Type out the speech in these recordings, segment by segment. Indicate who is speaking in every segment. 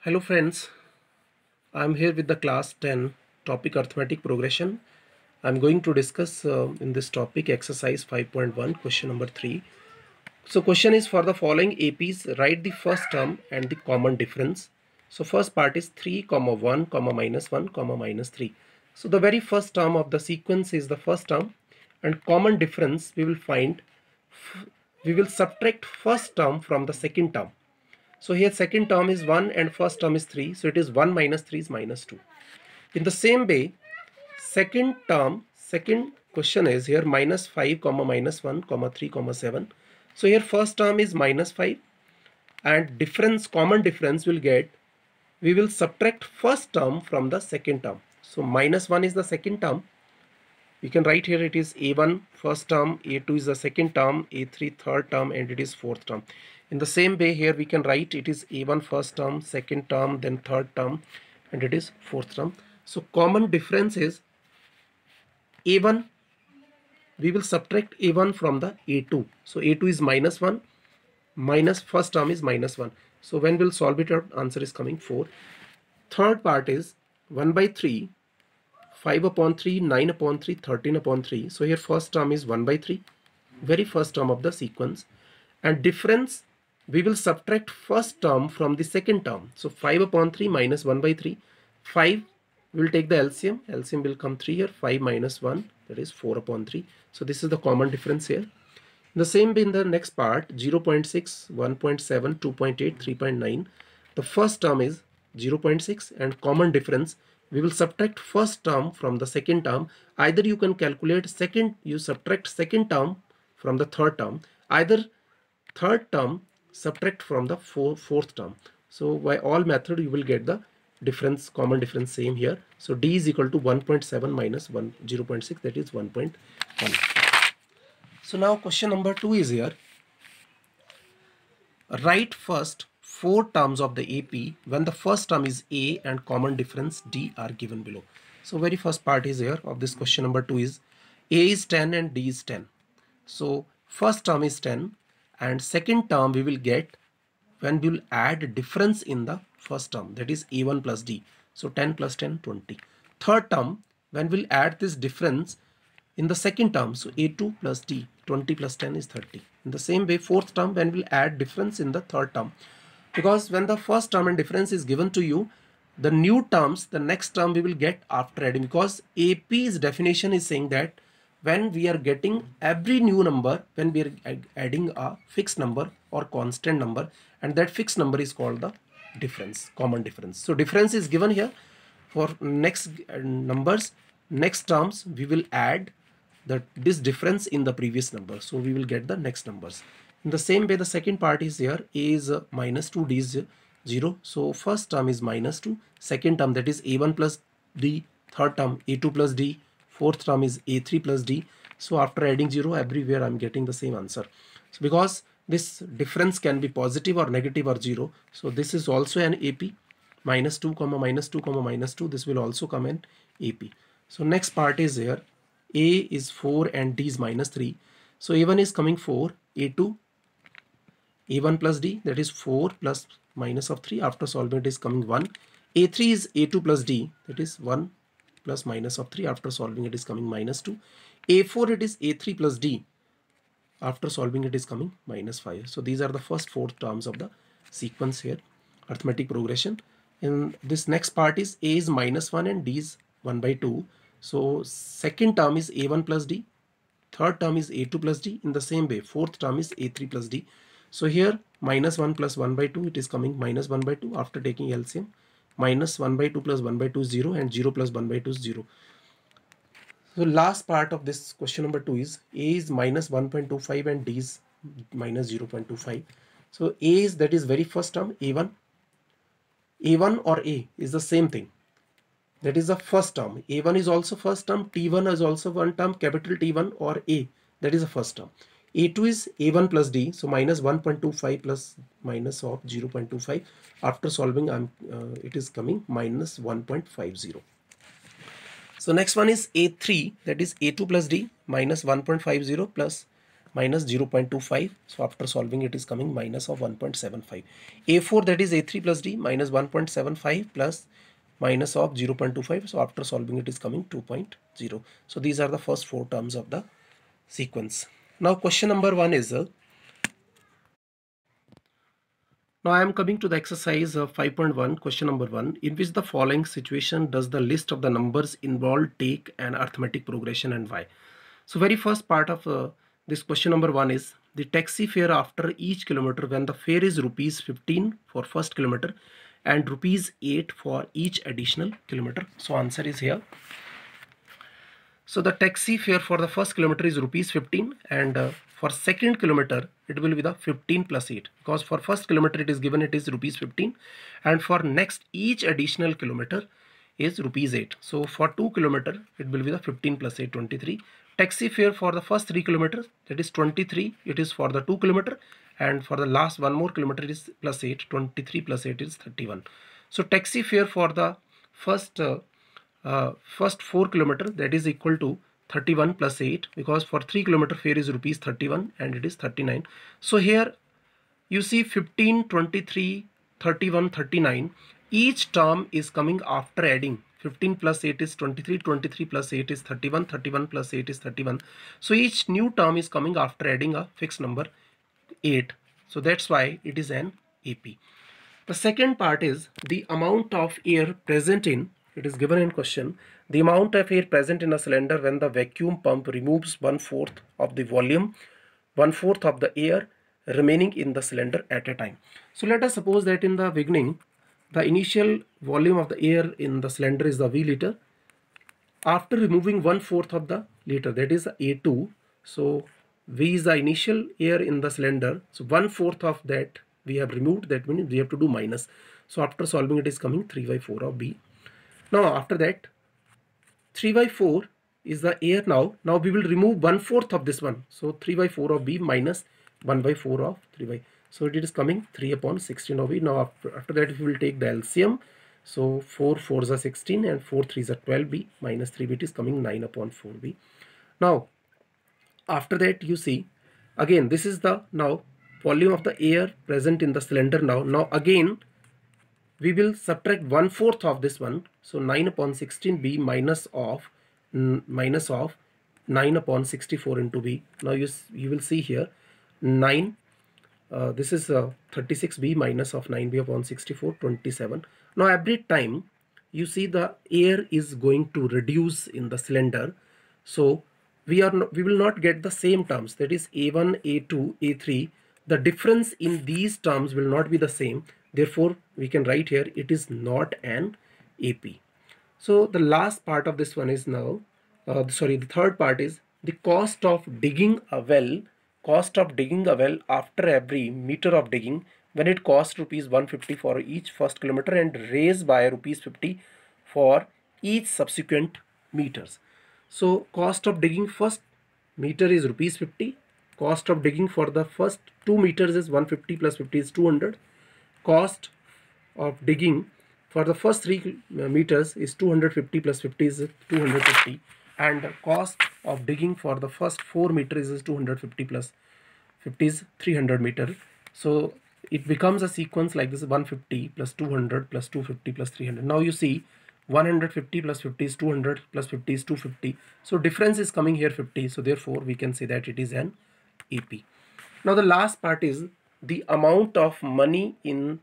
Speaker 1: Hello friends, I am here with the class 10 topic arithmetic progression. I am going to discuss in this topic exercise 5.1 question number 3. So question is for the following APs, write the first term and the common difference. So first part is 3 comma 1 comma minus 1 comma minus 3. So the very first term of the sequence is the first term, and common difference we will find, we will subtract first term from the second term. So here second term is 1 and first term is 3. So it is 1 minus 3 is minus 2. In the same way, second term, second question is here minus 5 comma minus 1 comma 3 comma 7. So here first term is minus 5, and difference, common difference will get, we will subtract first term from the second term. So minus 1 is the second term. You can write here it is A1 first term, A2 is the second term, A3 third term, and it is fourth term. In the same way here we can write it is A1 first term, second term, then third term, and it is fourth term. So common difference is A1, we will subtract A1 from the A2. So A2 is minus 1, minus first term is minus 1. So when we'll solve it, our answer is coming 4. Third part is 1 by 3, 5 upon 3, 9 upon 3, 13 upon 3. So here first term is 1 by 3, very first term of the sequence. And difference, we will subtract first term from the second term. So 5 upon 3 minus 1 by 3. 5, we will take the LCM. LCM will come 3 here. 5 minus 1, that is 4 upon 3. So this is the common difference here. In the same way in the next part, 0.6, 1.7, 2.8, 3.9. The first term is 0.6, and common difference, we will subtract first term from the second term. Either you can calculate second, you subtract second term from the third term, either third term subtract from the fourth term. So by all method you will get the difference, common difference same here. So D is equal to 1.7 minus 0.6, that is 1.1. So now question number 2 is here. Write first 4 terms of the AP when the first term is A and common difference D are given below. So very first part is here of this question number 2 is A is 10 and D is 10. So first term is 10, and second term we will get when we will add difference in the first term, that is A1 plus D. So 10 plus 10, 20. Third term, when we'll add this difference in the second term, so A2 plus D, 20 plus 10 is 30. In the same way, fourth term, when we'll add difference in the third term, because when the first term and difference is given to you, the new terms, the next term we will get after adding, because AP's definition is saying that when we are getting every new number, when we are adding a fixed number or constant number, and that fixed number is called the difference, common difference. So difference is given here. For next numbers, next terms, we will add this difference in the previous number. So we will get the next numbers. In the same way, the second part is here. A is minus 2, D is 0. So first term is minus 2. Second term, that is A1 plus D. Third term, A2 plus D. Fourth term is A3 plus D. So after adding 0, everywhere I'm getting the same answer. So because this difference can be positive or negative or 0. So this is also an AP. Minus 2 comma minus 2 comma minus 2. This will also come in AP. So next part is here. A is 4 and D is minus 3. So A1 is coming 4. A2, A1 plus D, that is 4 plus minus of 3. After solving it is coming 1. A3 is A2 plus D, that is 1 plus minus of 3. After solving it is coming minus 2. A4, it is A3 plus D. After solving it is coming minus 5. So these are the first 4 terms of the sequence here, arithmetic progression. In this next part is A is minus 1 and D is 1 by 2. So second term is A1 plus D. Third term is A2 plus D. In the same way, fourth term is A3 plus D. So here minus 1 plus 1 by 2, it is coming minus 1 by 2 after taking LCM. Minus 1 by 2 plus 1 by 2 is 0, and 0 plus 1 by 2 is 0. So last part of this question number 2 is A is minus 1.25 and D is minus 0.25. So A is, that is very first term, A1. A1 or A is the same thing. That is the first term. A1 is also first term. T1 is also one term. Capital T1 or A. That is the first term. A2 is A1 plus D. So minus 1.25 plus minus of 0.25. After solving, it is coming minus 1.50. So next one is A3. That is A2 plus D minus 1.50 plus minus 0.25. So after solving it is coming minus of 1.75. A4, that is A3 plus D, minus 1.75 plus minus of 0.25. So after solving it is coming 2.0. So these are the first four terms of the sequence. Now question number 1 is now I am coming to the exercise 5.1, question number 1, in which the following situation does the list of the numbers involved take an arithmetic progression and why. So very first part of this question number 1 is the taxi fare after each kilometer when the fare is rupees 15 for first kilometer and rupees 8 for each additional kilometer. So answer is here. So the taxi fare for the first kilometer is rupees 15 and for second kilometer it will be the 15 plus 8, because for first kilometer it is given it is rupees 15 and for next each additional kilometer is rupees 8. So for 2 kilometer it will be the 15 plus 8, 23. Taxi fare for the first 3 kilometers, that is 23, it is for the 2 kilometer, and for the last one more kilometer is plus 8, 23 plus 8 is 31. So taxi fare for the first 4 kilometer, that is equal to 31 plus 8, because for 3 kilometer fare is rupees 31 and it is 39. So here you see 15, 23, 31, 39. Each term is coming after adding. 15 plus 8 is 23, 23 plus 8 is 31, 31 plus 8 is 31. So each new term is coming after adding a fixed number 8. So that's why it is an AP. The second part is the amount of air present in, it is given in question, the amount of air present in a cylinder when the vacuum pump removes 1/4 of the volume, 1/4 of the air remaining in the cylinder at a time. So let us suppose that in the beginning, the initial volume of the air in the cylinder is the V liter. After removing 1/4 of the liter, that is A2, so V is the initial air in the cylinder, so 1/4 of that we have removed, that means we have to do minus. So after solving it is coming 3/4 of B. Now after that 3/4 is the air now. Now we will remove 1/4 of this one. So 3/4 of B minus 1/4 of 3/. So it is coming 3/16 of B. Now after that we will take the LCM. So 4 4s are 16 and 4 3s are 12B minus 3B, it is coming 9/4B. Now after that you see again this is the now volume of the air present in the cylinder now. Now again we will subtract 1/4 of this one, so 9/16B minus of 9/64 into B. Now you will see here 9, this is 36B minus of 9B/64, 27. Now every time you see the air is going to reduce in the cylinder, so we will not get the same terms, that is A1, A2, A3. The difference in these terms will not be the same. Therefore, we can write here it is not an AP. So the last part of this one is now, the third part is the cost of digging a well. Cost of digging a well after every meter of digging, when it costs rupees 150 for each first kilometer and raised by rupees 50 for each subsequent meters. So cost of digging first meter is rupees 50. Cost of digging for the first 2 meters is 150 plus 50 is 200. Cost of digging for the first 3 meters is 250 plus 50 is 250, and cost of digging for the first 4 meters is 250 plus 50 is 300 meter. So it becomes a sequence like this: 150 plus 200 plus 250 plus 300. Now you see 150 plus 50 is 200 plus 50 is 250. So difference is coming here 50. So therefore we can say that it is an AP. Now the last part is the amount of money in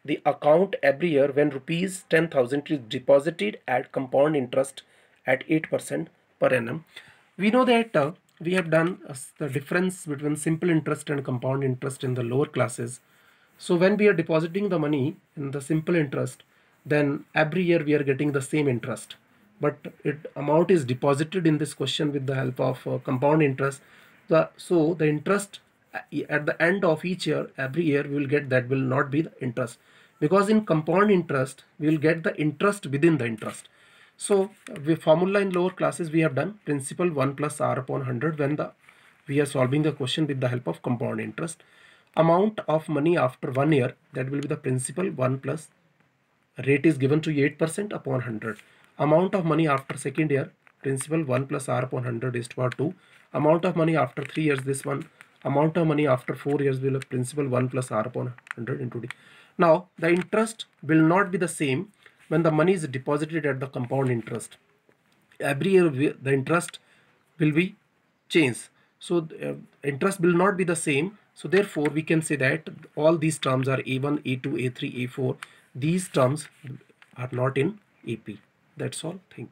Speaker 1: the account every year when rupees 10,000 is deposited at compound interest at 8% per annum. We know that we have done the difference between simple interest and compound interest in the lower classes. So when we are depositing the money in the simple interest, then every year we are getting the same interest, but amount is deposited in this question with the help of compound interest. So the interest at the end of each year, every year we will get, that will not be the interest, because in compound interest we will get the interest within the interest. So the formula in lower classes we have done principal 1 plus r upon 100 when we are solving the question with the help of compound interest. Amount of money after 1 year, that will be the principal 1 plus rate is given to 8% upon 100. Amount of money after second year, principal 1 plus r upon 100 is to 2. Amount of money after 3 years, this one. Amount of money after 4 years will have principal 1 plus r upon 100 into d. Now the interest will not be the same when the money is deposited at the compound interest. Every year the interest will be changed, so interest will not be the same. So therefore we can say that all these terms are a1, a2, a3, a4. These terms are not in AP. That's all. Thank you.